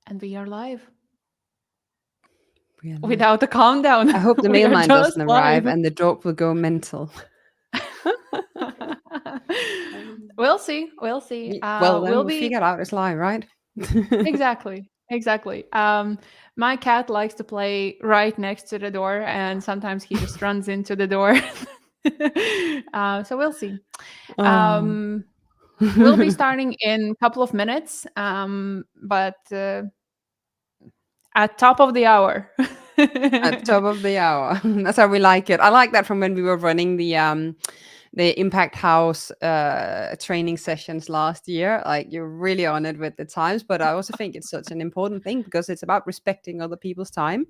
And we are live We are live. without a countdown. I hope the We are mailman just doesn't arrive live. and the dog will go mental. We'll see. We'll see. Well, then We'll we be figured out it's live, right? exactly. Exactly. My cat likes to play right next to the door, and sometimes he just runs into the door. So we'll see. Oh. Um, we'll be starting in a couple of minutes, but at top of the hour. At top of the hour. That's how we like it. I like that from when we were running the Impact House training sessions last year. Like, you're really on it with the times, but I also think it's such an important thing because it's about respecting other people's time,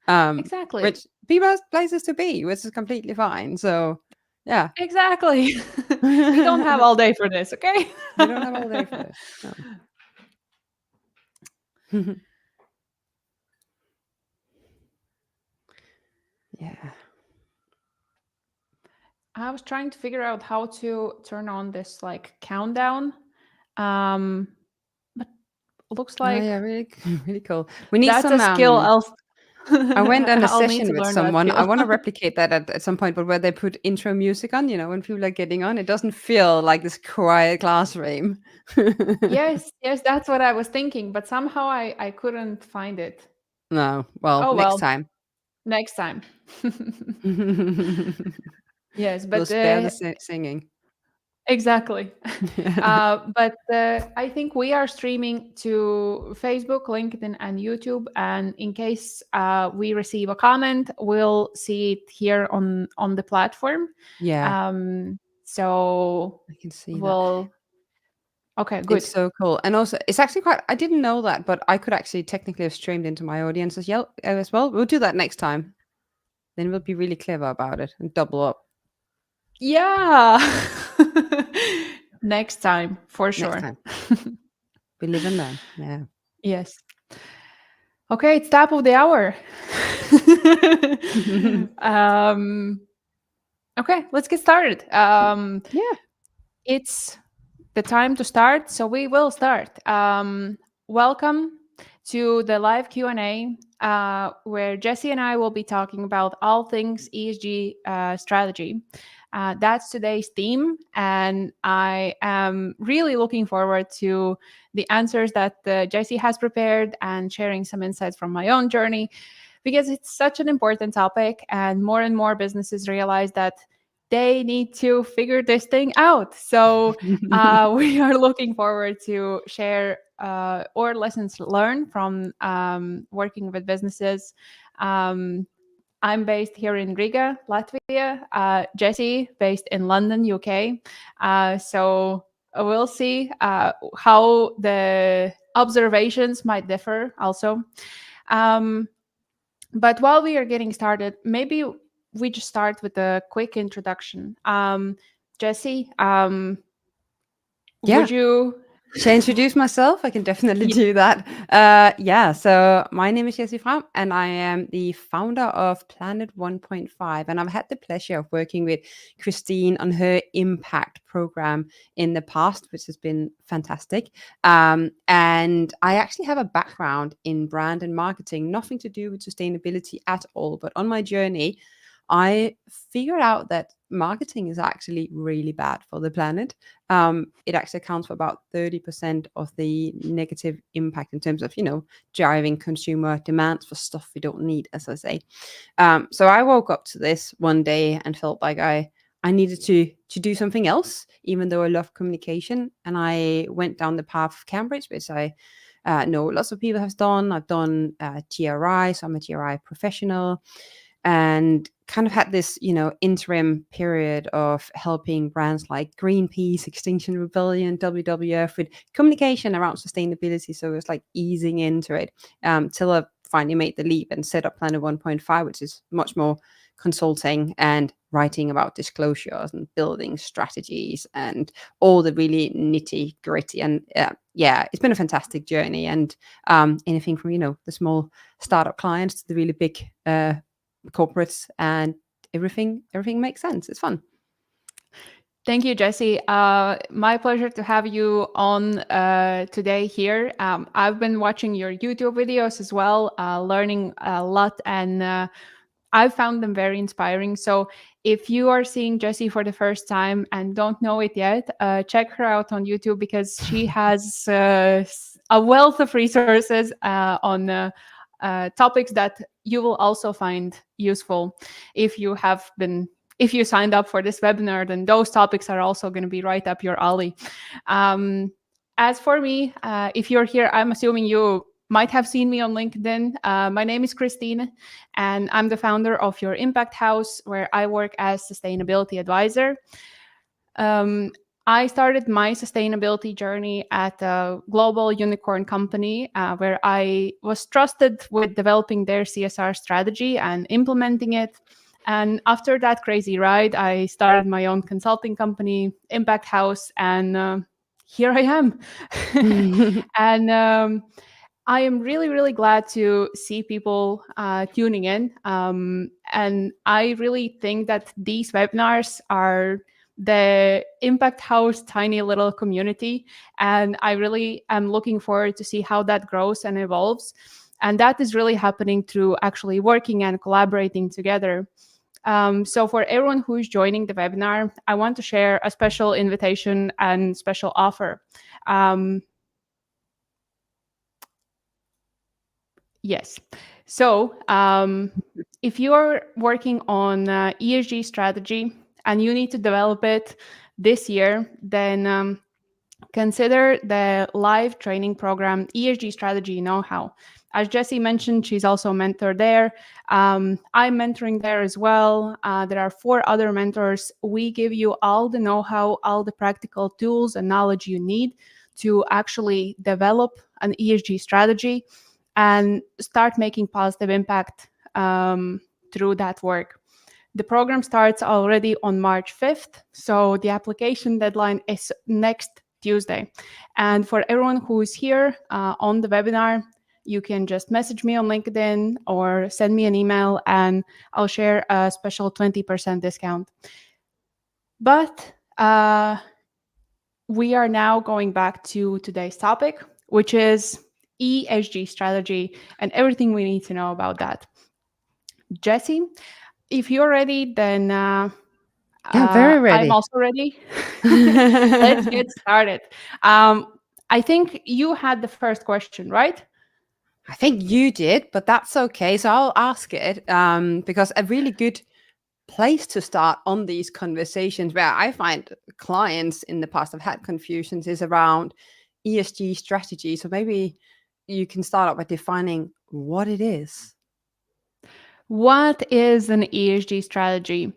Exactly. which people have places to be, which is completely fine. So, yeah. Exactly. We don't have all day for this, okay? We don't have all day for this. No. Yeah. I was trying to figure out how to turn on this like countdown. Um but looks Oh like yeah, really, really cool. We need that's a some. skill else. I went on a I'll need session to with learn that someone. I skill. want to replicate that at some point, but where they put intro music on, when people are getting on, it doesn't feel like this quiet classroom. Yes, yes, that's what I was thinking, but somehow I couldn't find it. No, well, Oh next well, time. next time. Yes, We'll but spare the singing. exactly. But I think we are streaming to Facebook, LinkedIn, and YouTube. And in case we receive a comment, we'll see it here on the platform. Yeah, So I can see that. we'll. Okay, It's good. so cool. And also, it's actually quite, I didn't know that, but I could actually technically have streamed into my audience as well. We'll do that next time. Then we'll be really clever about it and double up Yeah. Next time, for next sure. time. We live and learn. Yeah. Yes. Okay, it's top of the hour. um, okay, let's get started. Yeah. It's the time to start, so we will start. Welcome to the live Q&A, where Jessie and I will be talking about all things ESG strategy. That's today's theme, and I am really looking forward to the answers that Jessie has prepared and sharing some insights from my own journey, because it's such an important topic, and more businesses realize that they need to figure this thing out. So we are looking forward to share our lessons learned from working with businesses. Um, I'm based here in Riga, Latvia. Jessie, based in London, UK. So we'll see how the observations might differ also. Um, but while we are getting started, maybe we just start with a quick introduction. Jessie, Yeah. would you? Shall I introduce myself? I can definitely Ye- do that. Yeah, so my name is Jessie Frahm, and I am the founder of Planet 1.5. And I've had the pleasure of working with Kristine on her impact program in the past, which has been fantastic. And I actually have a background in brand and marketing, nothing to do with sustainability at all. But on my journey, I figured out that marketing is actually really bad for the planet. It actually accounts for about 30% of the negative impact in terms of, driving consumer demands for stuff we don't need, as I say. So I woke up to this one day and felt like I needed to do something else, even though I love communication. And I went down the path of Cambridge, which I know lots of people have done. I've done GRI, so I'm a GRI professional, and kind of had this, interim period of helping brands like Greenpeace, Extinction Rebellion, WWF with communication around sustainability. So it was like easing into it till I finally made the leap and set up Planet 1.5, which is much more consulting and writing about disclosures and building strategies and all the really nitty gritty. And yeah, it's been a fantastic journey. And anything from, the small startup clients to the really big corporates, and everything makes sense. It's fun. Thank you, Jessie. My pleasure to have you on today here. I've been watching your YouTube videos as well, learning a lot, and I've found them very inspiring. So if you are seeing Jessie for the first time and don't know it yet, check her out on YouTube because she has a wealth of resources on topics that you will also find useful if you have been if you signed up for this webinar, then those topics are also going to be right up your alley. Um, as for me, if you're here, I'm assuming you might have seen me on LinkedIn. My name is Kristine, and I'm the founder of Your Impact House, where I work as sustainability advisor. Um, I started my sustainability journey at a global unicorn company where I was trusted with developing their CSR strategy and implementing it. And after that crazy ride, I started my own consulting company, Impact House, and here I am. And I am really, really glad to see people tuning in. And I really think that these webinars are the Impact House tiny little community. And I really am looking forward to see how that grows and evolves. And that is really happening through actually working and collaborating together. So for everyone who's joining the webinar, I want to share a special invitation and special offer. Yes. So if you are working on ESG strategy and you need to develop it this year, then consider the live training program ESG Strategy Know-How. As Jessie mentioned, she's also a mentor there. I'm mentoring there as well. There are 4 other mentors. We give you all the know-how, all the practical tools and knowledge you need to actually develop an ESG strategy and start making positive impact through that work. The program starts already on March 5th, so the application deadline is next Tuesday. And for everyone who is here on the webinar, you can just message me on LinkedIn or send me an email, and I'll share a special 20% discount. But we are now going back to today's topic, which is ESG strategy and everything we need to know about that. Jessie, if you're ready, then Yeah, very I'm ready. also ready. Let's get started. I think you had the first question, right? I think you did, but that's okay. So I'll ask it because a really good place to start on these conversations where I find clients in the past have had confusions is around ESG strategy. So maybe you can start out by defining what it is. What is an ESG strategy?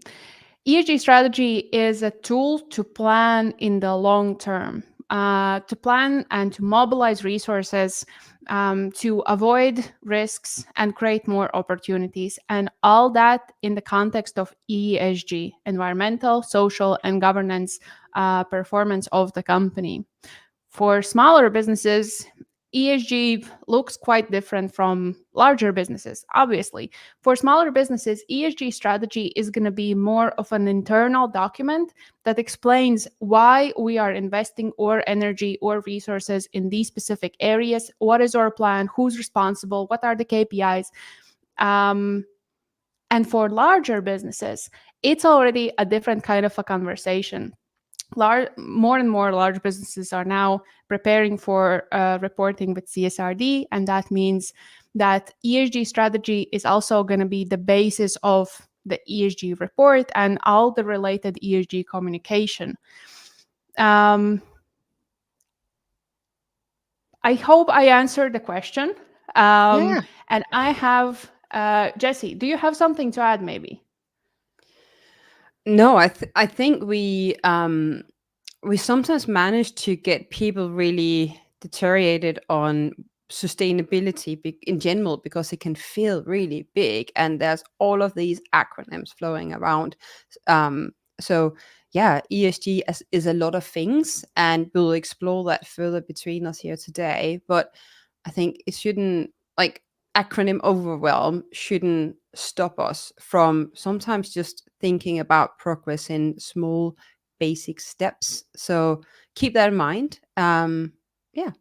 ESG strategy is a tool to plan in the long term, to plan and to mobilize resources to avoid risks and create more opportunities. And all that in the context of ESG, environmental, social, and governance performance of the company. For smaller businesses, ESG looks quite different from larger businesses, obviously. For smaller businesses, ESG strategy is going to be more of an internal document that explains why we are investing our energy or resources in these specific areas, what is our plan, who's responsible, what are the KPIs. And for larger businesses, it's already a different kind of a conversation. More and more large businesses are now preparing for reporting with CSRD, and that means that ESG strategy is also going to be the basis of the ESG report and all the related ESG communication. I hope I answered the question. Yeah. And I have, Jessie, do you have something to add maybe? No, I think we sometimes manage to get people really deteriorated on sustainability in general because it can feel really big and there's all of these acronyms flowing around. So yeah, ESG is a lot of things, and we'll explore that further between us here today. But I think it shouldn't, like, acronym overwhelm shouldn't stop us from sometimes just thinking about progress in small basic steps. So keep that in mind. Yeah.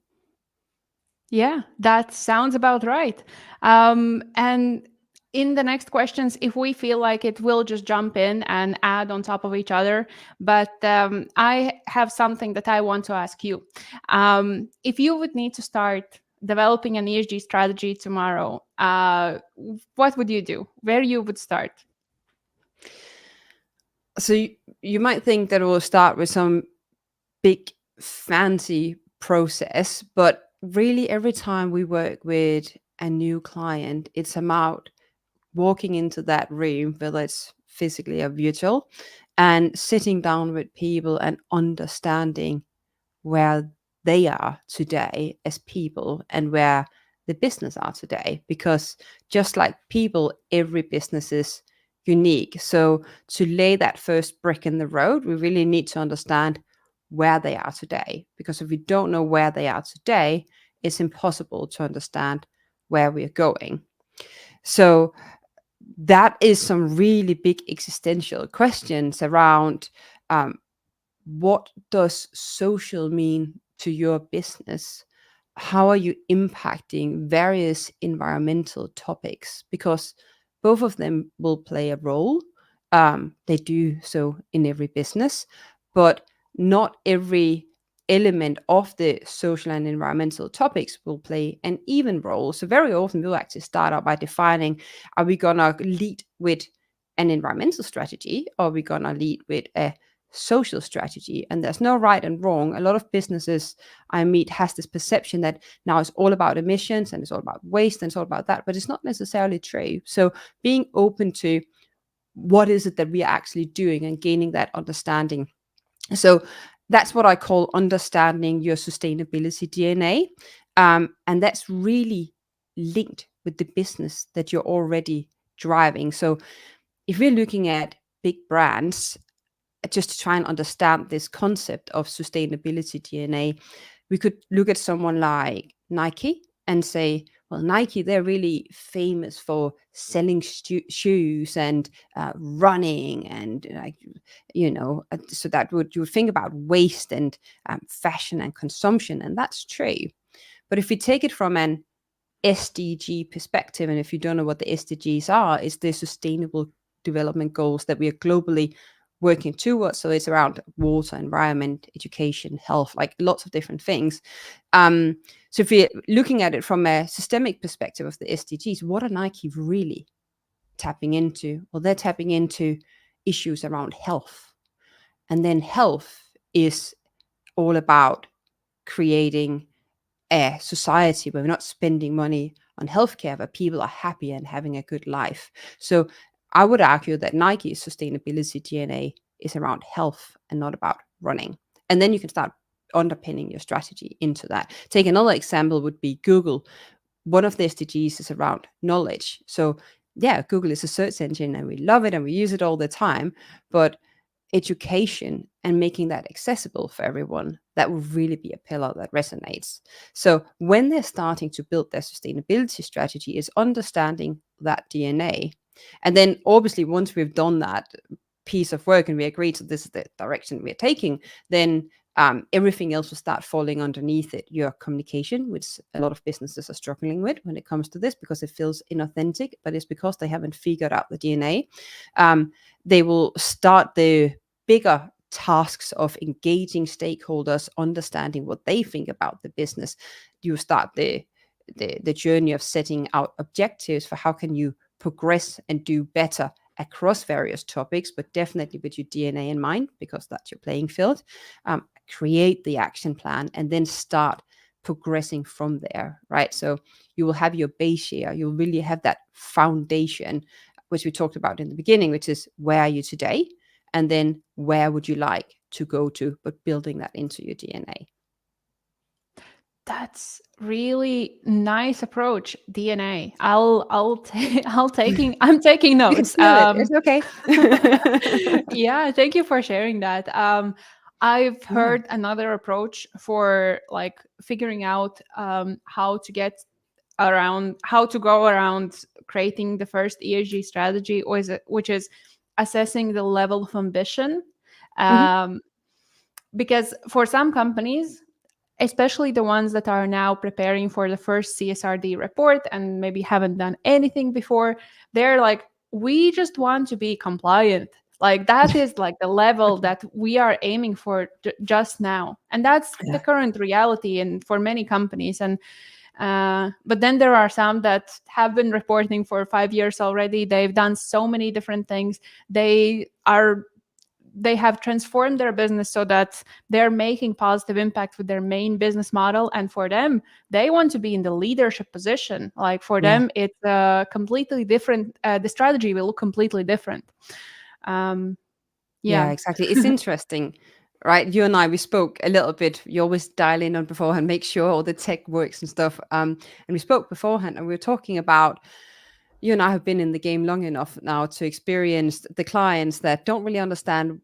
Yeah, that sounds about right. And in the next questions, if we feel like it, we'll just jump in and add on top of each other. But I have something that I want to ask you. If you would need to start developing an ESG strategy tomorrow, what would you do? Where you would start? So you might think that it will start with some big fancy process, but really every time we work with a new client, it's about walking into that room, whether it's physically or virtual, and sitting down with people and understanding where they are today as people and where the business are today. Because just like people, every business is unique. So to lay that first brick in the road, we really need to understand where they are today. Because if we don't know where they are today, it's impossible to understand where we're going. So that is some really big existential questions around what does social mean to your business? How are you impacting various environmental topics? Because both of them will play a role. They do so in every business, but not every element of the social and environmental topics will play an even role. So very often we'll actually start out by defining, are we going to lead with an environmental strategy, or are we going to lead with a social strategy? And there's no right and wrong. A lot of businesses I meet has this perception that now it's all about emissions and it's all about waste and it's all about that, but it's not necessarily true. So being open to what is it that we are actually doing and gaining that understanding. So that's what I call understanding your sustainability DNA. And that's really linked with the business that you're already driving. So if we're looking at big brands, just to try and understand this concept of sustainability DNA, we could look at someone like Nike and say, well, Nike, they're really famous for selling shoes and running and so that you would think about waste and fashion and consumption, and that's true. But if we take it from an SDG perspective, and if you don't know what the SDGs are, it's the Sustainable Development Goals that we are globally working towards. So it's around water, environment, education, health, like lots of different things. So if we're looking at it from a systemic perspective of the SDGs, what are Nike really tapping into? Well, they're tapping into issues around health. And then health is all about creating a society where we're not spending money on healthcare, but people are happy and having a good life. So I would argue that Nike's sustainability DNA is around health and not about running. And then you can start underpinning your strategy into that. Take another example would be Google. One of the SDGs is around knowledge. So yeah, Google is a search engine and we love it and we use it all the time, but education and making that accessible for everyone, that would really be a pillar that resonates. So when they're starting to build their sustainability strategy, is understanding that DNA. And then obviously once we've done that piece of work and we agree to this is the direction we're taking, then everything else will start falling underneath it. Your communication, which a lot of businesses are struggling with when it comes to this because it feels inauthentic, but it's because they haven't figured out the DNA. They will start the bigger tasks of engaging stakeholders, understanding what they think about the business. You start the journey of setting out objectives for how can you progress and do better across various topics, but definitely with your DNA in mind, because that's your playing field. Create the action plan and then start progressing from there, right? So you will have your base year, you'll really have that foundation, which we talked about in the beginning, which is where are you today? And then where would you like to go to, but building that into your DNA. That's really nice approach. DNA. I'm taking You can notes. steal it. It's okay. Yeah, thank you for sharing that. I've Yeah. heard another approach for like figuring out how to go around creating the first ESG strategy, which is assessing the level of ambition. Mhm. because for some companies, especially the ones that are now preparing for the first CSRD report and maybe haven't done anything before, they're like, we just want to be compliant. Like that is like the level that we are aiming for just now. And that's the Yeah. current reality and for many companies. And but then there are some that have been reporting for 5 years already. They've done so many different things. They have transformed their business so that they're making positive impact with their main business model. And for them, they want to be in the leadership position. Like for Yeah. them, it's completely different. The strategy will look completely different. Um, Yeah, yeah. exactly. It's interesting, right? You and I, we spoke a little bit. You always dial in on beforehand, make sure all the tech works and stuff. And we spoke beforehand, and we were talking about, you and I have been in the game long enough now to experience the clients that don't really understand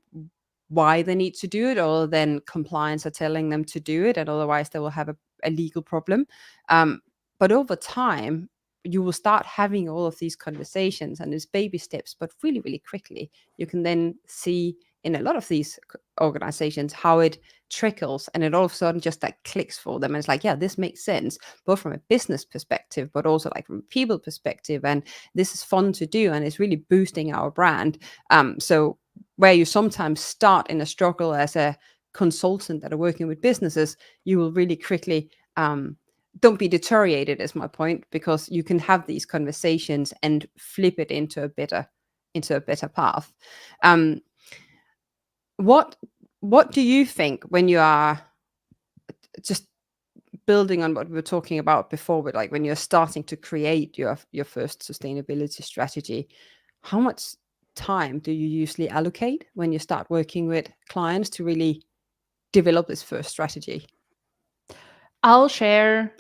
why they need to do it, or then compliance are telling them to do it, and otherwise they will have a legal problem. Um, but over time, you will start having all of these conversations, and it's baby steps, but really, really quickly, you can then see in a lot of these organizations how it trickles, and it all of a sudden just like clicks for them. And it's like, yeah, this makes sense, both from a business perspective, but also like from a people perspective. And this is fun to do, and it's really boosting our brand. So where you sometimes start in a struggle as a consultant that are working with businesses, you will really quickly don't be deteriorated, is my point, because you can have these conversations and flip it into a better path. Um, what what do you think when you are just building on what we were talking about before, with like when you're starting to create your first sustainability strategy? How much time do you usually allocate when you start working with clients to really develop this first strategy? I'll share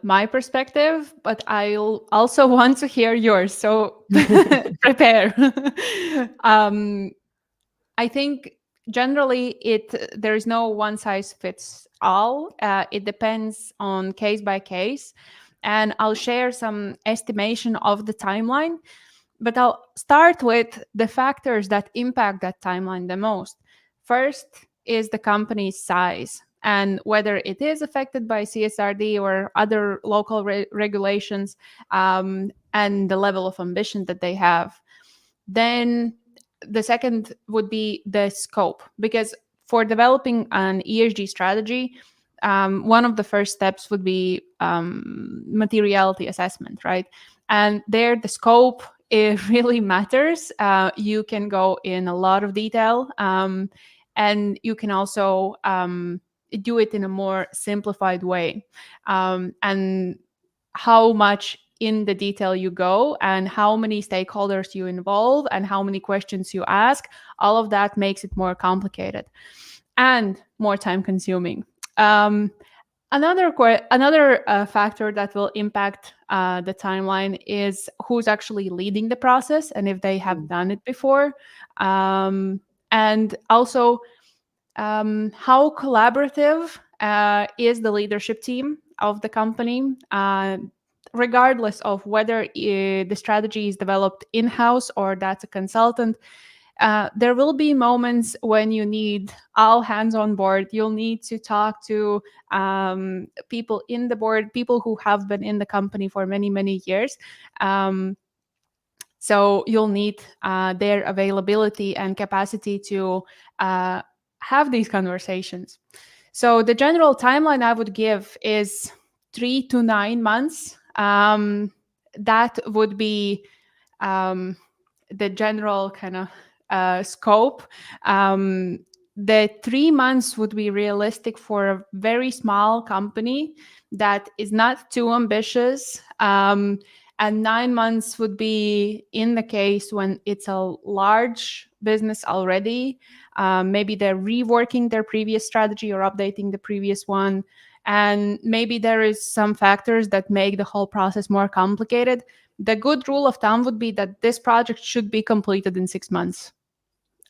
my perspective, but I'll also want to hear yours. So prepare. um, I think generally there is no one size fits all. It depends on case by case, and I'll share some estimation of the timeline. But I'll start with the factors that impact that timeline the most. First is the company's size and whether it is affected by CSRD or other local regulations, and the level of ambition that they have. Then the second would be the scope, because for developing an ESG strategy, one of the first steps would be materiality assessment, right? And there, the scope, it really matters. You can go in a lot of detail, and you can also do it in a more simplified way. And how much in the detail you go and how many stakeholders you involve and how many questions you ask, all of that makes it more complicated and more time consuming. Um, another factor that will impact the timeline is who's actually leading the process and if they have Mm. done it before. And also, how collaborative is the leadership team of the company, regardless of whether the strategy is developed in-house or that's a consultant. There will be moments when you need all hands on board. You'll need to talk to people in the board, people who have been in the company for many, many years. So you'll need their availability and capacity to have these conversations. So the general timeline I would give is 3 to 9 months. That would be the general kind of scope. The 3 months would be realistic for a very small company that is not too ambitious. And 9 months would be in the case when it's a large business already. Maybe they're reworking their previous strategy or updating the previous one. And maybe there is some factors that make the whole process more complicated. The good rule of thumb would be that this project should be completed in 6 months.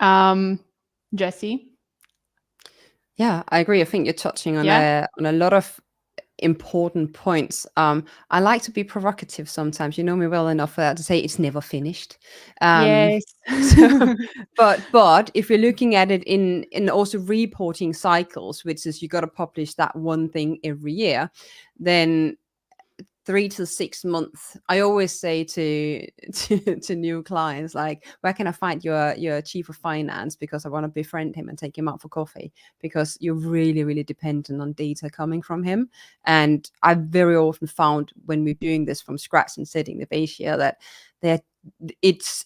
Um, Jessie? Yeah, I agree. I think you're touching on Yeah? a lot of important points. I like to be provocative sometimes. You know me well enough for that to say it's never finished. Um, Yes. so, but if you're looking at it in also reporting cycles, which is you got to publish that one thing every year, then 3 to 6 months. I always say to new clients, like, where can I find your chief of finance, because I want to befriend him and take him out for coffee, because you're really really dependent on data coming from him. And I've very often found when we're doing this from scratch and setting the base here that that it's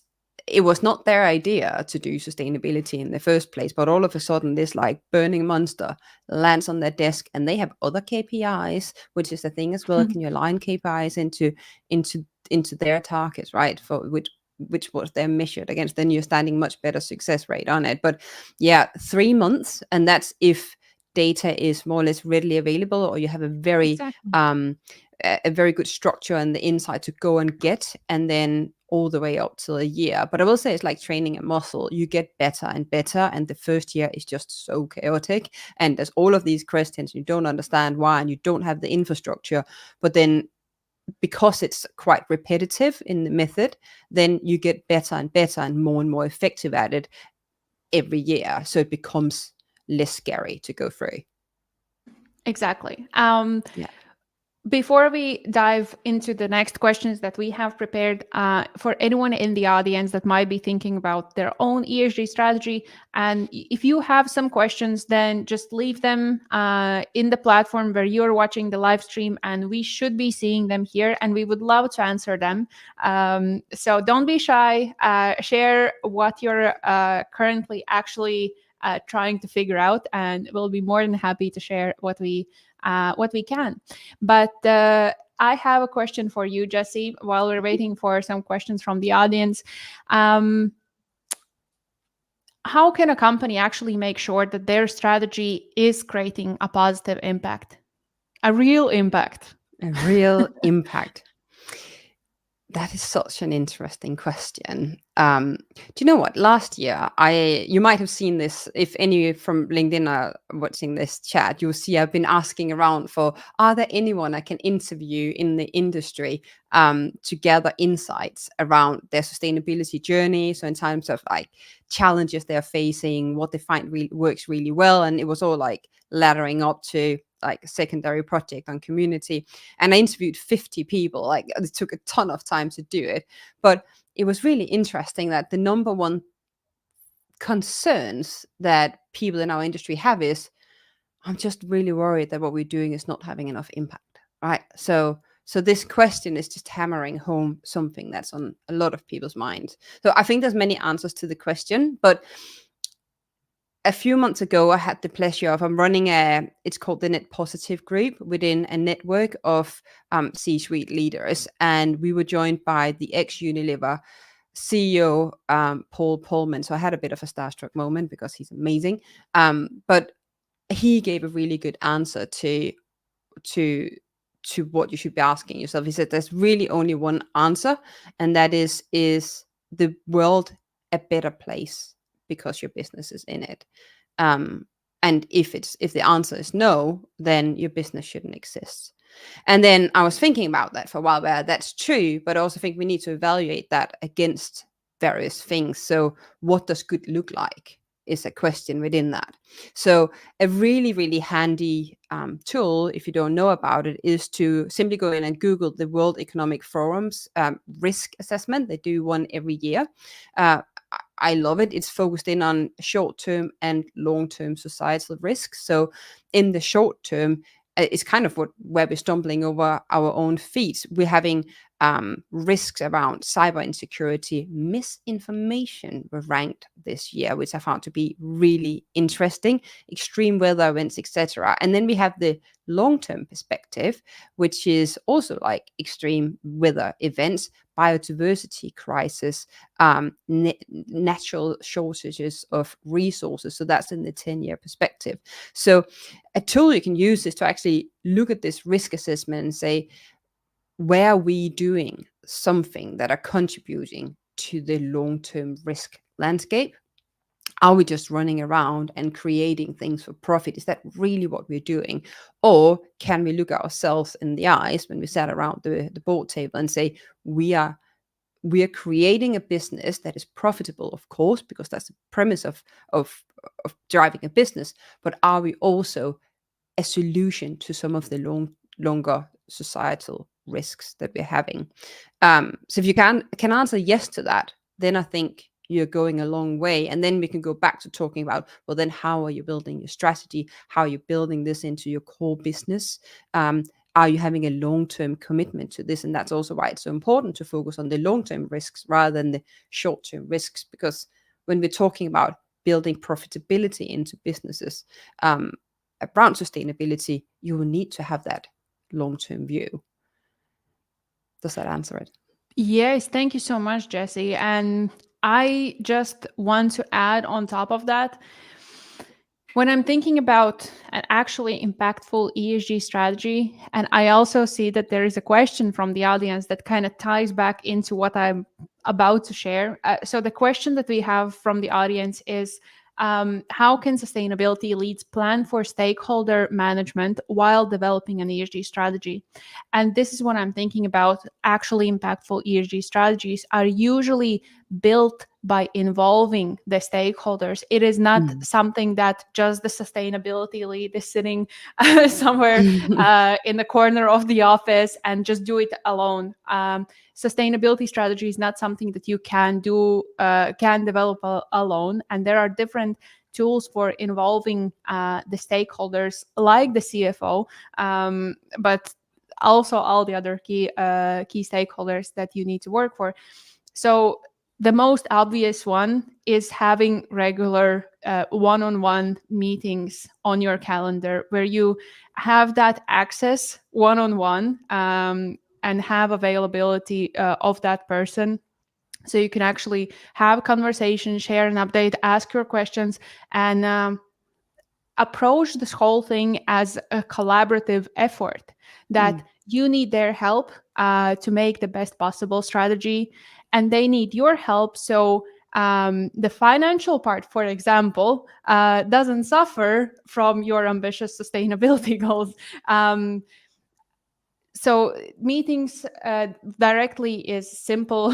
it was not their idea to do sustainability in the first place, but all of a sudden this like burning monster lands on their desk, and they have other KPIs, which is the thing as well. Can you align KPIs into their targets, right? For which was they're measured against, then you're standing much better success rate on it. But yeah, 3 months, and that's if data is more or less readily available, or you have Exactly. a very good structure and the insight to go and get, and then all the way up to a year. But I will say it's like training a muscle. You get better and better, and the first year is just so chaotic, and there's all of these questions you don't understand why, and you don't have the infrastructure. But then because it's quite repetitive in the method, then you get better and better and more effective at it every year, so it becomes less scary to go through. Exactly. Yeah. Before we dive into the next questions that we have prepared, for anyone in the audience that might be thinking about their own ESG strategy, and if you have some questions, then just leave them in the platform where you're watching the live stream, and we should be seeing them here, and we would love to answer them. So don't be shy. Share what you're currently actually trying to figure out, and we'll be more than happy to share what we can. But I have a question for you, Jessie, while we're waiting for some questions from the audience. Um, how can a company actually make sure that their strategy is creating a positive impact, a real impact? A real impact. That is such an interesting question. Do you know what? Last year, you might have seen this. If any from LinkedIn are watching this chat, you'll see I've been asking around for, are there anyone I can interview in the industry to gather insights around their sustainability journey? So in terms of like challenges they're facing, what they find works really well, and it was all like laddering up to like a secondary project on community. And I interviewed 50 people. Like, it took a ton of time to do it, but it was really interesting that the number one concerns that people in our industry have is, I'm just really worried that what we're doing is not having enough impact, right? So this question is just hammering home something that's on a lot of people's minds. So I think there's many answers to the question, but a few months ago, I had the pleasure of running it's called the Net Positive Group within a network of C-suite leaders. And we were joined by the ex-Unilever CEO, Paul Pullman. So I had a bit of a starstruck moment because he's amazing. But he gave a really good answer to what you should be asking yourself. He said there's really only one answer, and that is the world a better place because your business is in it? And if the answer is no, then your business shouldn't exist. And then I was thinking about that for a while, where that's true, but I also think we need to evaluate that against various things. So what does good look like is a question within that. So a really, really handy tool, if you don't know about it, is to simply go in and Google the World Economic Forum's risk assessment. They do one every year. I love it. It's focused in on short-term and long-term societal risks. So in the short term, it's kind of where we're stumbling over our own feet. We're having risks around cyber insecurity, misinformation were ranked this year, which I found to be really interesting, extreme weather events, etc. And then we have the long-term perspective, which is also like extreme weather events, biodiversity crisis, natural shortages of resources. So that's in the 10-year perspective. So a tool you can use is to actually look at this risk assessment and say, where are we doing something that are contributing to the long-term risk landscape? Are we just running around and creating things for profit? Is that really what we're doing? Or can we look ourselves in the eyes when we sat around the board table and say, we are creating a business that is profitable, of course, because that's the premise of driving a business. But are we also a solution to some of the longer societal risks that we're having? So if you can answer yes to that, then I think you're going a long way. And then we can go back to talking about, well, then how are you building your strategy? How are you building this into your core business? Are you having a long-term commitment to this? And that's also why it's so important to focus on the long-term risks rather than the short-term risks, because when we're talking about building profitability into businesses, around sustainability, you will need to have that long-term view. Does that answer it? Yes, thank you so much, Jessie. And I just want to add on top of that, when I'm thinking about an actually impactful ESG strategy, and I also see that there is a question from the audience that kind of ties back into what I'm about to share. So, the question that we have from the audience is, how can sustainability leads plan for stakeholder management while developing an ESG strategy? And this is what I'm thinking about. Actually, impactful ESG strategies are usually built by involving the stakeholders. It is not something that just the sustainability lead is sitting somewhere in the corner of the office and just do it alone. Sustainability strategy is not something that you can develop alone, and there are different tools for involving the stakeholders, like the CFO, but also all the other key stakeholders that you need to work for. So the most obvious one is having regular one-on-one meetings on your calendar, where you have that access one-on-one, and have availability of that person, so you can actually have a conversation, share an update, ask your questions, and approach this whole thing as a collaborative effort, that you need their help to make the best possible strategy, and they need your help. So the financial part, for example, doesn't suffer from your ambitious sustainability goals. So meetings directly is simple,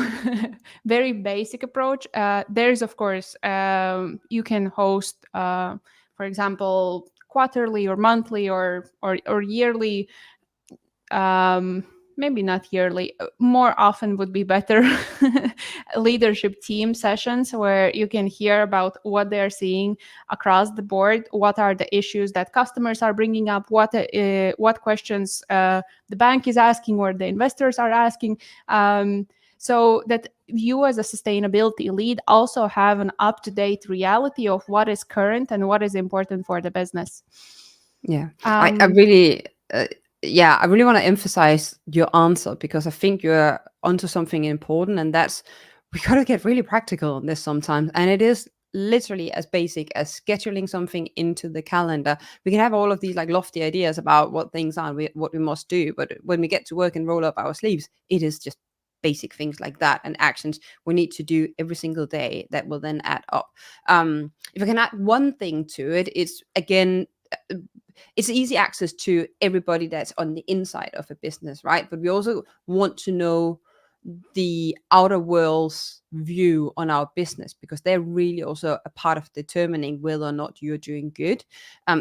very basic approach. There's, of course, you can host, for example, quarterly or monthly or yearly, maybe not yearly, more often would be better, leadership team sessions, where you can hear about what they're seeing across the board, what are the issues that customers are bringing up, what questions the bank is asking or the investors are asking, so that you as a sustainability lead also have an up-to-date reality of what is current and what is important for the business. Yeah, I really, I really want to emphasize your answer, because I think you're onto something important, and that's, we got to get really practical on this sometimes. And it is literally as basic as scheduling something into the calendar. We can have all of these like lofty ideas about what things are, what we must do, but when we get to work and roll up our sleeves, it is just basic things like that and actions we need to do every single day that will then add up. If I can add one thing to it, it's again, it's easy access to everybody that's on the inside of a business, right? But we also want to know the outer world's view on our business, because they're really also a part of determining whether or not you're doing good.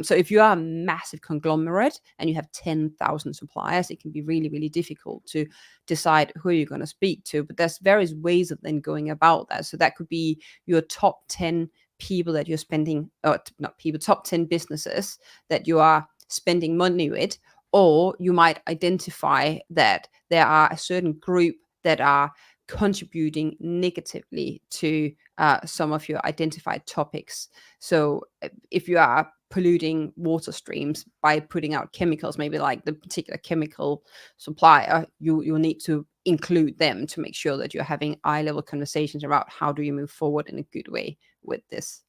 So if you are a massive conglomerate and you have 10,000 suppliers, it can be really, really difficult to decide who you're going to speak to. But there's various ways of then going about that. So that could be your top 10 people that you're spending, or not people, top 10 businesses that you are spending money with. Or you might identify that there are a certain group that are contributing negatively to some of your identified topics. So if you are polluting water streams by putting out chemicals, maybe like the particular chemical supplier, you'll need to include them to make sure that you're having eye-level conversations about how do you move forward in a good way with this.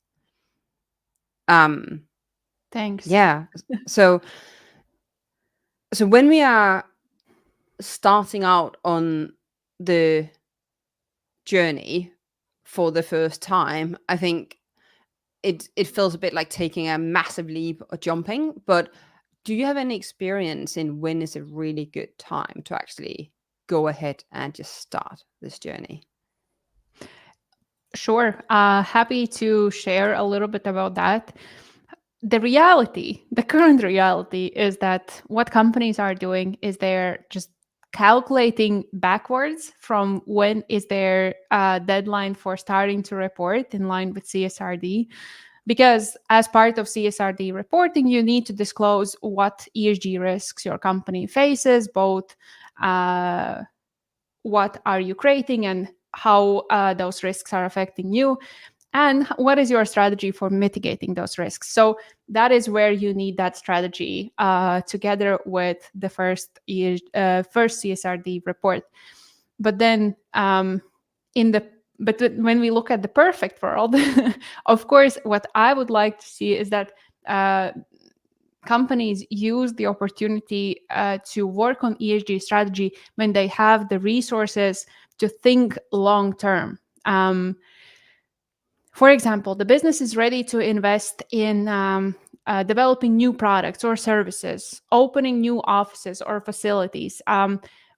Thanks. Yeah. So when we are starting out on the journey for the first time, I think it feels a bit like taking a massive leap or jumping. But do you have any experience in when is a really good time to actually go ahead and just start this journey? Sure. Happy to share a little bit about that. The reality, the current reality, is that what companies are doing is they're just calculating backwards from when is their deadline for starting to report in line with CSRD. Because as part of CSRD reporting, you need to disclose what ESG risks your company faces, both what are you creating and how those risks are affecting you, and what is your strategy for mitigating those risks. So that is where you need that strategy together with the first CSRD report. But then when we look at the perfect world, of course, what I would like to see is that companies use the opportunity to work on ESG strategy when they have the resources to think long term. For example, the business is ready to invest in developing new products or services, opening new offices or facilities.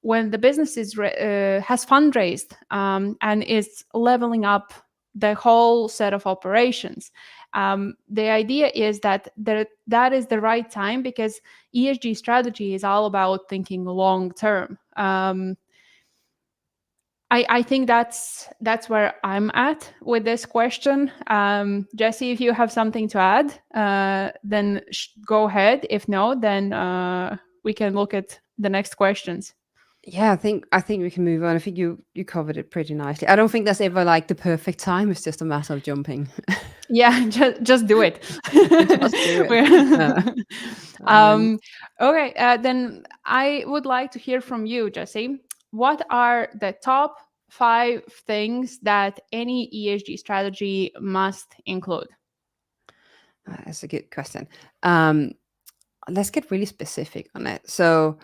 When the business has fundraised and is leveling up the whole set of operations, the idea is that that is the right time, because ESG strategy is all about thinking long term. I think that's where I'm at with this question. Jessie, if you have something to add, then go ahead. If no, then we can look at the next questions. Yeah, I think we can move on. I think you covered it pretty nicely. I don't think there's ever like the perfect time. It's just a matter of jumping. Yeah, just do it. Just do it. Okay, then I would like to hear from you, Jessie. What are the top 5 things that any ESG strategy must include? That's a good question. Let's get really specific on it. So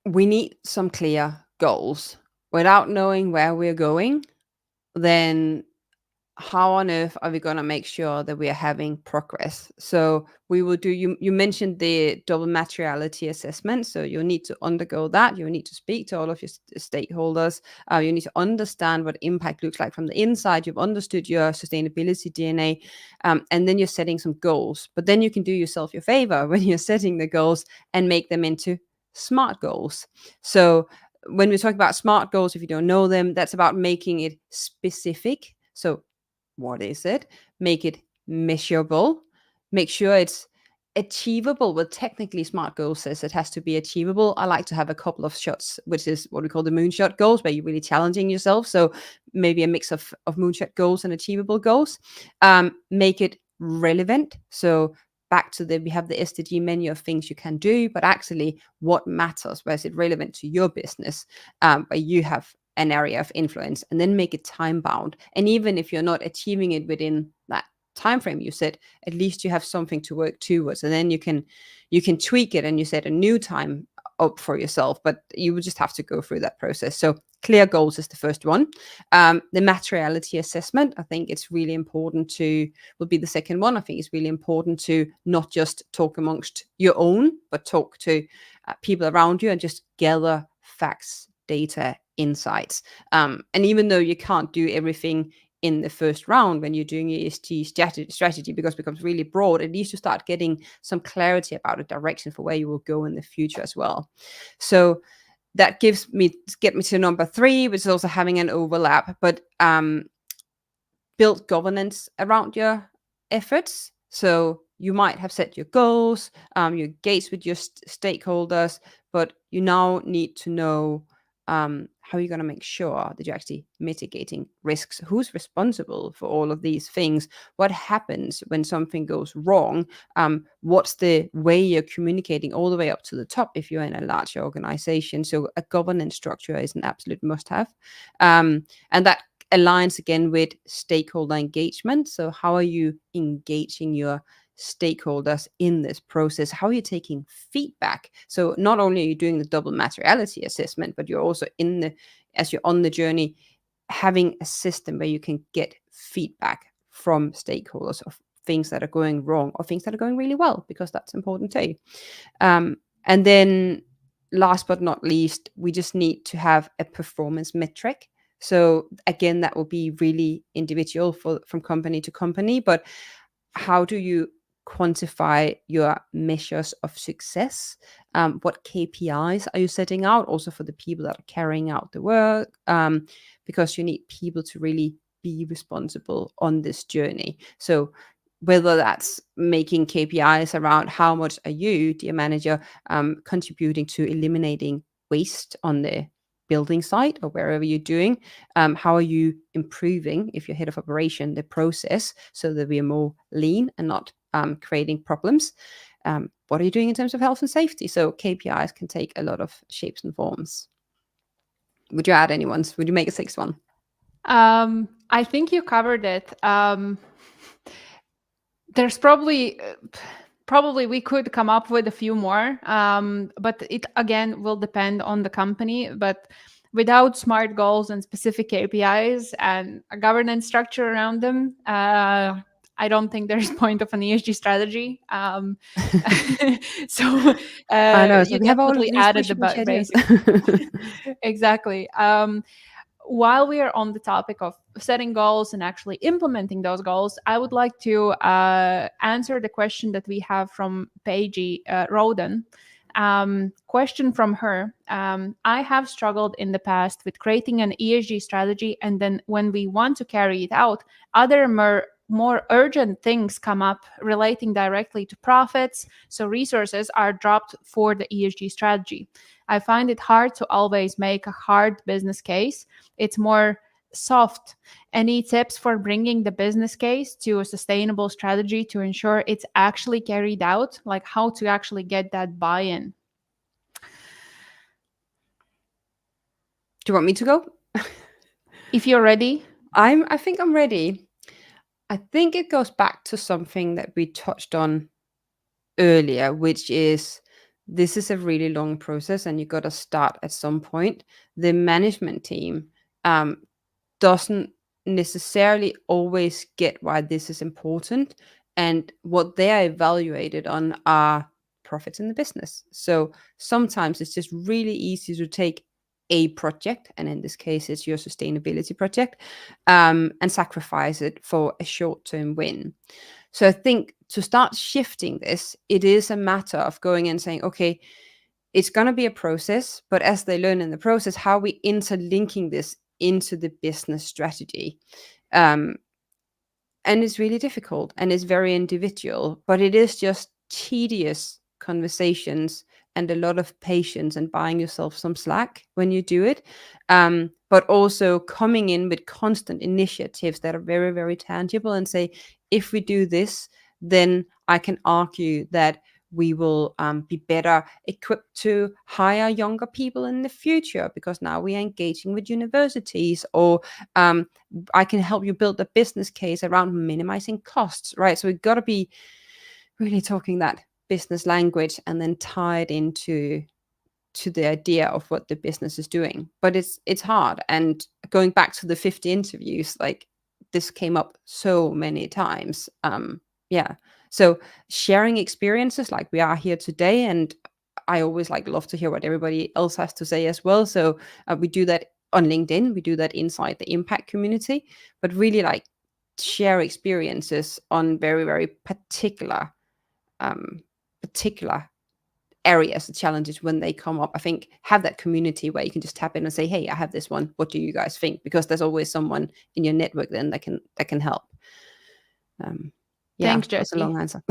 we need some clear goals. Without knowing where we're going, then how on earth are we going to make sure that we are having progress? So we will do, you mentioned the double materiality assessment. So you'll need to undergo that. You'll need to speak to all of your stakeholders. You need to understand what impact looks like from the inside. You've understood your sustainability DNA, and then you're setting some goals. But then you can do yourself your favor when you're setting the goals and make them into SMART goals. So when we talk about SMART goals, if you don't know them, that's about making it specific. So what is it? Make it measurable. Make sure it's achievable. Well, technically, SMART goals says it has to be achievable. I like to have a couple of shots, which is what we call the moonshot goals, where you're really challenging yourself. So maybe a mix of moonshot goals and achievable goals. Make it relevant. So back to we have the SDG menu of things you can do, but actually what matters, where is it relevant to your business, where you have an area of influence, and then make it time bound. And even if you're not achieving it within that time frame you set, at least you have something to work towards, and then you can tweak it and you set a new time up for yourself, but you will just have to go through that process. So clear goals is the first one. The materiality assessment, I think it's really important will be the second one. I think it's really important to not just talk amongst your own, but talk to people around you and just gather facts, data, insights. And even though you can't do everything in the first round when you're doing ESG strategy, because it becomes really broad, at least you start getting some clarity about a direction for where you will go in the future as well. So that get me to number 3, which is also having an overlap, but build governance around your efforts. So you might have set your goals, you engage with your stakeholders, but you now need to know how you're going to make sure that you're actually mitigating risks. Who's responsible for all of these things? What happens when something goes wrong? What's the way you're communicating all the way up to the top if you're in a larger organization? So a governance structure is an absolute must-have. And that aligns again with stakeholder engagement. So how are you engaging your stakeholders in this process? How are you taking feedback? So not only are you doing the double materiality assessment, but you're also as you're on the journey, having a system where you can get feedback from stakeholders of things that are going wrong or things that are going really well, because that's important too. And then last but not least, we just need to have a performance metric. So again, that will be really individual from company to company, but how do you quantify your measures of success? What KPIs are you setting out also for the people that are carrying out the work? Because you need people to really be responsible on this journey. So whether that's making KPIs around how much are you, dear manager, contributing to eliminating waste on the building site or wherever you're doing. How are you improving, if you're head of operation, the process so that we are more lean and not creating problems? What are you doing in terms of health and safety? So KPIs can take a lot of shapes and forms. Would you add any ones? Would you make a sixth one? I think you covered it. There's probably we could come up with a few more, but it again will depend on the company. But without smart goals and specific KPIs and a governance structure around them, I don't think there's point of an ESG strategy. So I know. So you we have all of definitely these added the wishy-washy ideas. basics. Exactly. While we are on the topic of setting goals and actually implementing those goals, I would like to answer the question that we have from Paige Roden. Question from her. I have struggled in the past with creating an ESG strategy, and then when we want to carry it out, other more urgent things come up relating directly to profits, so resources are dropped for the ESG strategy. I find it hard to always make a hard business case. It's more soft. Any tips for bringing the business case to a sustainable strategy to ensure it's actually carried out? Like how to actually get that buy-in? Do you want me to go? If you're ready. I think I'm ready. I think it goes back to something that we touched on earlier, which is this is a really long process and you got to start at some point. The management team doesn't necessarily always get why this is important, and what they are evaluated on are profits in the business. So sometimes it's just really easy to take a project, and in this case it's your sustainability project, and sacrifice it for a short-term win. So I think to start shifting this, it is a matter of going and saying, okay, it's going to be a process, but as they learn in the process, how are we interlinking this into the business strategy? And it's really difficult and it's very individual, but it is just tedious conversations and a lot of patience and buying yourself some slack when you do it. But also coming in with constant initiatives that are very, very tangible and say, if we do this, then I can argue that we will be better equipped to hire younger people in the future because now we are engaging with universities, or I can help you build a business case around minimizing costs, right? So we've got to be really talking that business language and then tie it into the idea of what the business is doing. But it's hard. And going back to the 50 interviews, like this came up so many times. Yeah. So sharing experiences like we are here today, and I always love to hear what everybody else has to say as well. So we do that on LinkedIn, we do that inside the impact community, but really share experiences on very, very particular areas, the challenges when they come up. I think have that community where you can just tap in and say, hey, I have this one, what do you guys think? Because there's always someone in your network then that can help. Yeah, Thanks, that's a Jessie. long answer.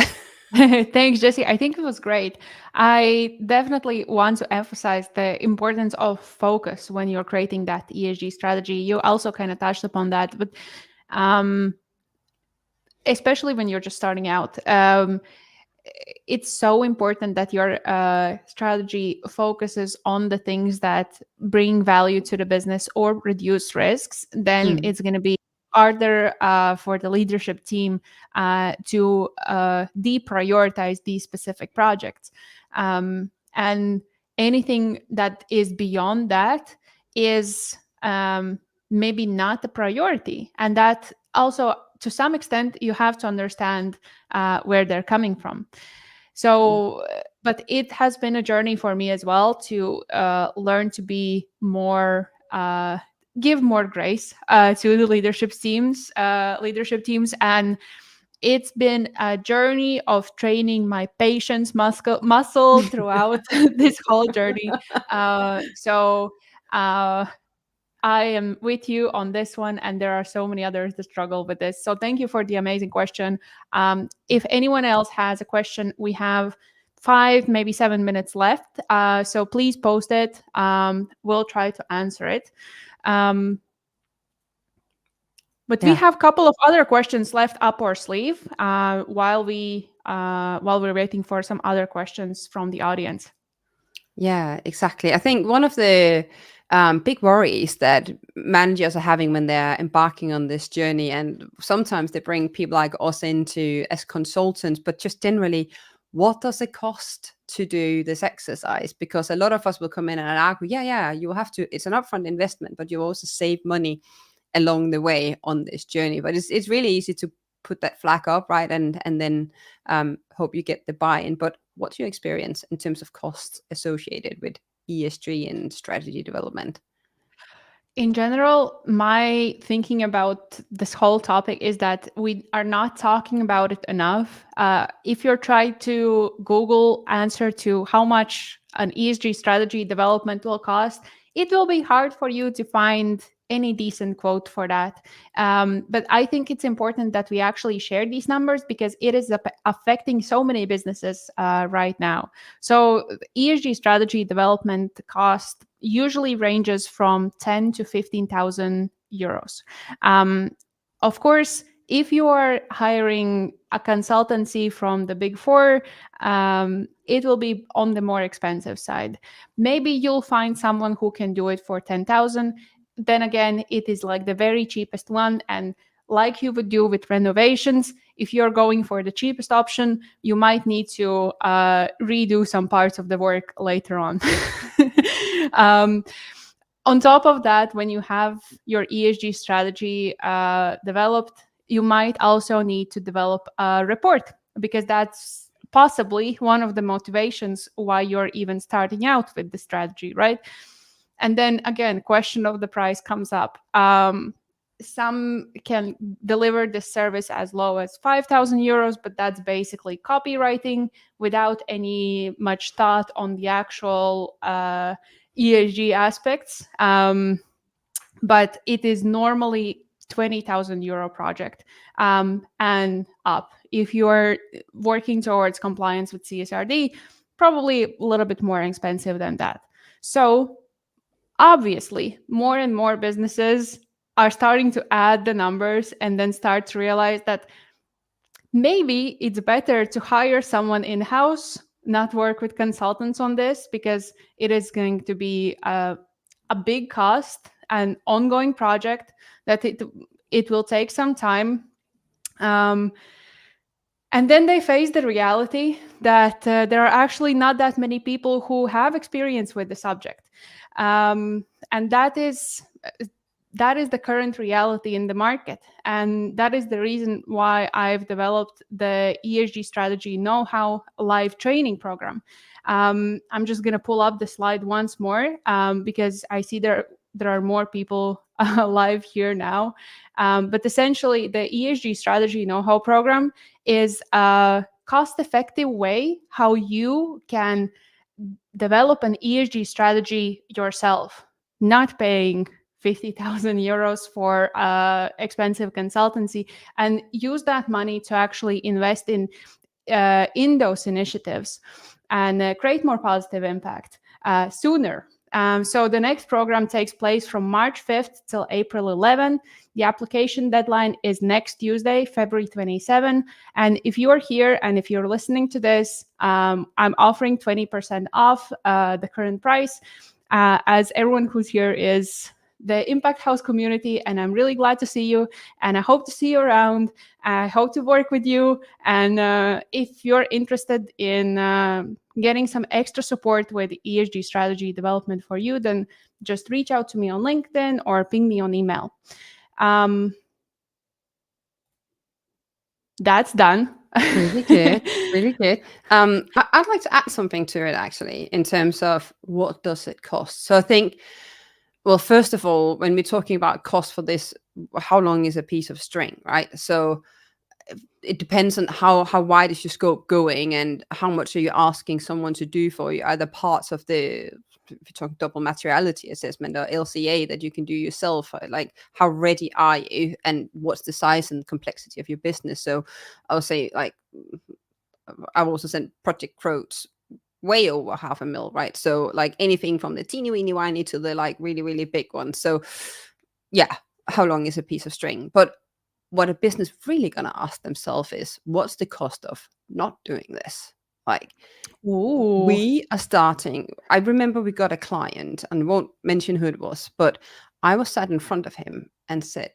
Thanks, Jessie. I think it was great. I definitely want to emphasize the importance of focus when you're creating that ESG strategy. You also kind of touched upon that, but especially when you're just starting out, it's so important that your strategy focuses on the things that bring value to the business or reduce risks. Then it's going to be harder for the leadership team to deprioritize these specific projects. And anything that is beyond that is maybe not a priority. And that also, to some extent, you have to understand where they're coming from. So, but it has been a journey for me as well to learn to be more, give more grace to the leadership teams, and it's been a journey of training my patience muscle throughout this whole journey. So. I am with you on this one, and there are so many others that struggle with this. So thank you for the amazing question. If anyone else has a question, we have 5, maybe 7 minutes left. So please post it. We'll try to answer it. But we have a couple of other questions left up our sleeve while we're waiting for some other questions from the audience. Yeah, exactly. I think one of the big worries that managers are having when they're embarking on this journey, and sometimes they bring people like us into as consultants, but just generally, what does it cost to do this exercise? Because a lot of us will come in and argue, yeah, you will have to, it's an upfront investment, but you also save money along the way on this journey. But it's really easy to put that flag up, right? And then hope you get the buy-in. But what's your experience in terms of costs associated with ESG and strategy development? In general, my thinking about this whole topic is that we are not talking about it enough. If you're trying to Google answer to how much an ESG strategy development will cost, it will be hard for you to find any decent quote for that. But I think it's important that we actually share these numbers because it is affecting so many businesses right now. So ESG strategy development cost usually ranges from 10 to 15,000 euros. Of course, if you are hiring a consultancy from the Big Four, it will be on the more expensive side. Maybe you'll find someone who can do it for 10,000. Then again, it is like the very cheapest one. And like you would do with renovations, if you're going for the cheapest option, you might need to redo some parts of the work later on. On top of that, when you have your ESG strategy developed, you might also need to develop a report because that's possibly one of the motivations why you're even starting out with the strategy, right? And then again, question of the price comes up. Some can deliver this service as low as 5,000 euros, but that's basically copywriting without any much thought on the actual ESG aspects. But it is normally 20,000 euro project and up. If you are working towards compliance with CSRD, probably a little bit more expensive than that. So obviously, more and more businesses are starting to add the numbers and then start to realize that maybe it's better to hire someone in-house, not work with consultants on this, because it is going to be a big cost and ongoing project that it will take some time. And then they face the reality that there are actually not that many people who have experience with the subject. And that is the current reality in the market. And that is the reason why I've developed the ESG strategy know-how live training program. I'm just going to pull up the slide once more because I see there are more people live here now. But essentially, the ESG strategy know-how program is a cost-effective way how you can develop an ESG strategy yourself, not paying 50,000 euros for expensive consultancy, and use that money to actually invest in those initiatives and create more positive impact sooner. So the next program takes place from March 5th till April 11th. The application deadline is next Tuesday, February 27. And if you are here and if you're listening to this, I'm offering 20% off the current price, as everyone who's here is the Impact House community, and I'm really glad to see you, and I hope to see you around. I hope to work with you, and if you're interested in getting some extra support with ESG strategy development for you, then just reach out to me on LinkedIn or ping me on email. That's done. Really good, really good. I'd like to add something to it actually, in terms of what does it cost. So I think, well, first of all, when we're talking about cost for this, how long is a piece of string, right? So it depends on how wide is your scope going, and how much are you asking someone to do for you. Either parts of the, if you talk double materiality assessment or LCA that you can do yourself, like how ready are you, and what's the size and complexity of your business. So I'll say, like, I've also sent project quotes way over 500,000, right? So like anything from the teeny weeny whiny to the like really really big ones. So yeah, how long is a piece of string? But what a business really gonna ask themselves is, what's the cost of not doing this? Like, Ooh. we are starting. I remember we got a client, and won't mention who it was, but I was sat in front of him and said,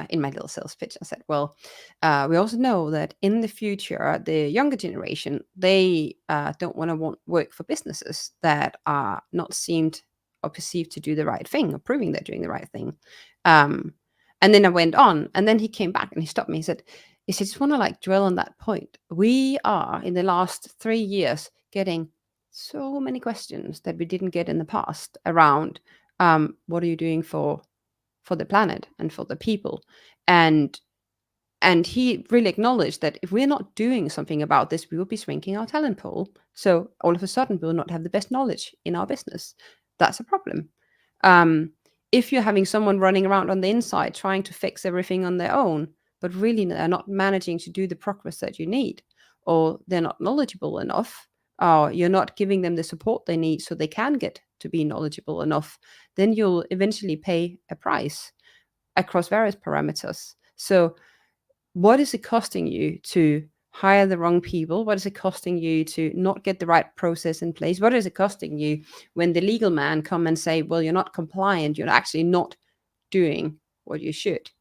in my little sales pitch, I said, well, we also know that in the future, the younger generation, they don't want to work for businesses that are not seemed or perceived to do the right thing, or proving they're doing the right thing. Um, and then I went on, and then he came back and he stopped me. He said, I just want to like dwell on that point. We are in the last 3 years getting so many questions that we didn't get in the past around, what are you doing for the planet and for the people. And he really acknowledged that if we're not doing something about this, we will be shrinking our talent pool. So all of a sudden, we will not have the best knowledge in our business. That's a problem. Um, if you're having someone running around on the inside trying to fix everything on their own, but really they're not managing to do the progress that you need, or they're not knowledgeable enough, or you're not giving them the support they need so they can get to be knowledgeable enough, then you'll eventually pay a price across various parameters. So what is it costing you to hire the wrong people? What is it costing you to not get the right process in place? What is it costing you when the legal man come and say, well, you're not compliant, you're actually not doing what you should?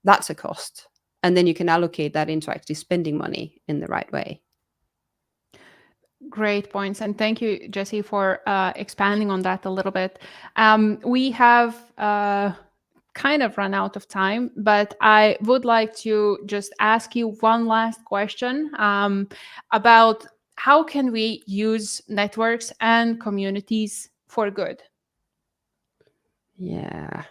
That's a cost. And then you can allocate that into actually spending money in the right way. Great points. And thank you, Jessie, for expanding on that a little bit. We have kind of run out of time, but I would like to just ask you one last question about how can we use networks and communities for good? Yeah,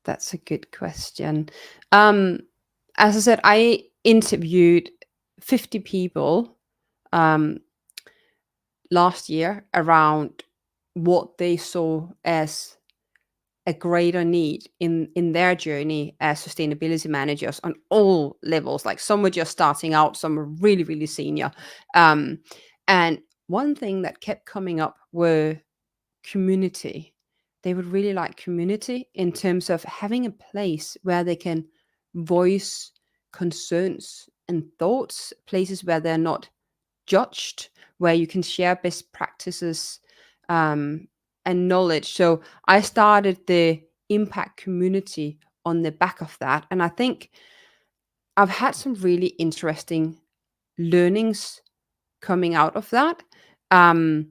that's a good question. As I said, I interviewed 50 people um, last year around what they saw as a greater need in their journey as sustainability managers on all levels. Like, some were just starting out, some were really really senior, and one thing that kept coming up were community. They would really like community in terms of having a place where they can voice concerns and thoughts, places where they're not judged, where you can share best practices, and knowledge. So I started the impact community on the back of that. And I think I've had some really interesting learnings coming out of that. Um,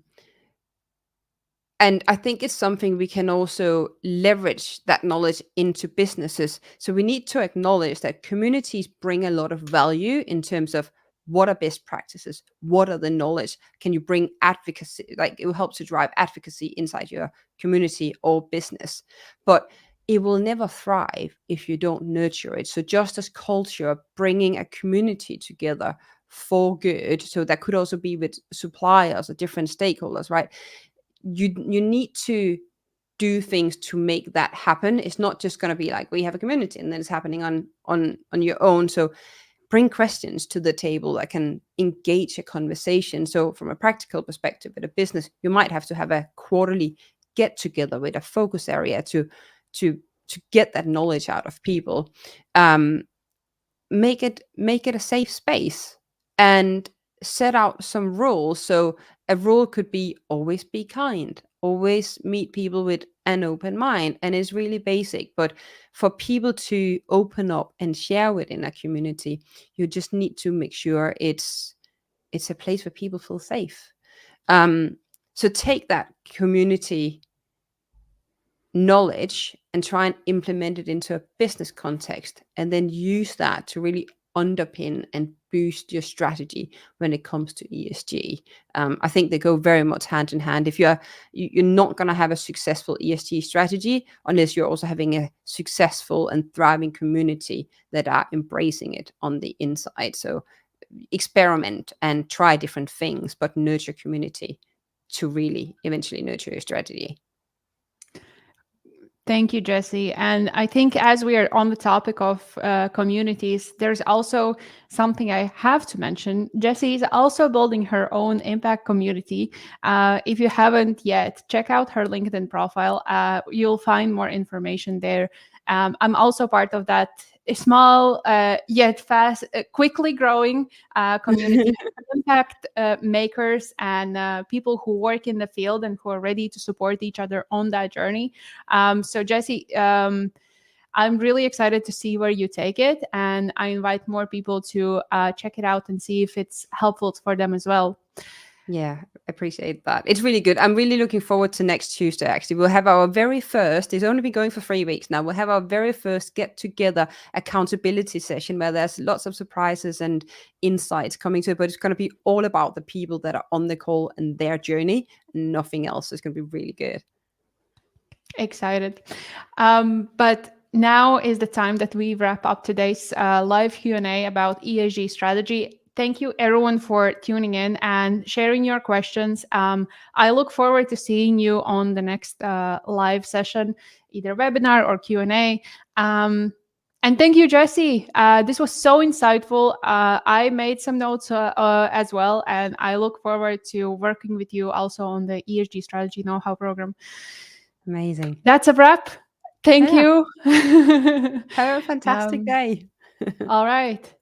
and I think it's something we can also leverage that knowledge into businesses. So we need to acknowledge that communities bring a lot of value in terms of what are best practices, what are the knowledge, can you bring advocacy, like it will help to drive advocacy inside your community or business. But it will never thrive if you don't nurture it. So just as culture, bringing a community together for good, so that could also be with suppliers or different stakeholders, right? You need to do things to make that happen. It's not just going to be like we have a community and then it's happening on your own. So bring questions to the table that can engage a conversation. So from a practical perspective at a business, you might have to have a quarterly get together with a focus area to to get that knowledge out of people. Make it a safe space, and set out some rules. So a rule could be always be kind, always meet people with an open mind, and it's really basic. But for people to open up and share within a community, you just need to make sure it's a place where people feel safe. So take that community knowledge and try and implement it into a business context, and then use that to really underpin and boost your strategy when it comes to ESG. I think they go very much hand in hand. If you're not going to have a successful ESG strategy unless you're also having a successful and thriving community that are embracing it on the inside. So experiment and try different things, but nurture community to really eventually nurture your strategy. Thank you, Jessie. And I think as we are on the topic of communities, there's also something I have to mention. Jessie is also building her own impact community. If you haven't yet, check out her LinkedIn profile. You'll find more information there. I'm also part of that small yet fast, quickly growing community impact makers and people who work in the field and who are ready to support each other on that journey. So Jessie, I'm really excited to see where you take it, and I invite more people to check it out and see if it's helpful for them as well. Yeah, appreciate that. It's really good. I'm really looking forward to next Tuesday, actually. We'll have our very first, it's only been going for 3 weeks now. We'll have our very first get together accountability session where there's lots of surprises and insights coming to it, but it's going to be all about the people that are on the call and their journey, and nothing else. It's going to be really good. Excited. But now is the time that we wrap up today's live Q&A about ESG strategy. Thank you everyone for tuning in and sharing your questions. I look forward to seeing you on the next live session, either webinar or Q&A. And thank you, Jessie. This was so insightful. I made some notes as well, and I look forward to working with you also on the ESG strategy know-how program. Amazing. That's a wrap. Thank you. Have a fantastic day. All right.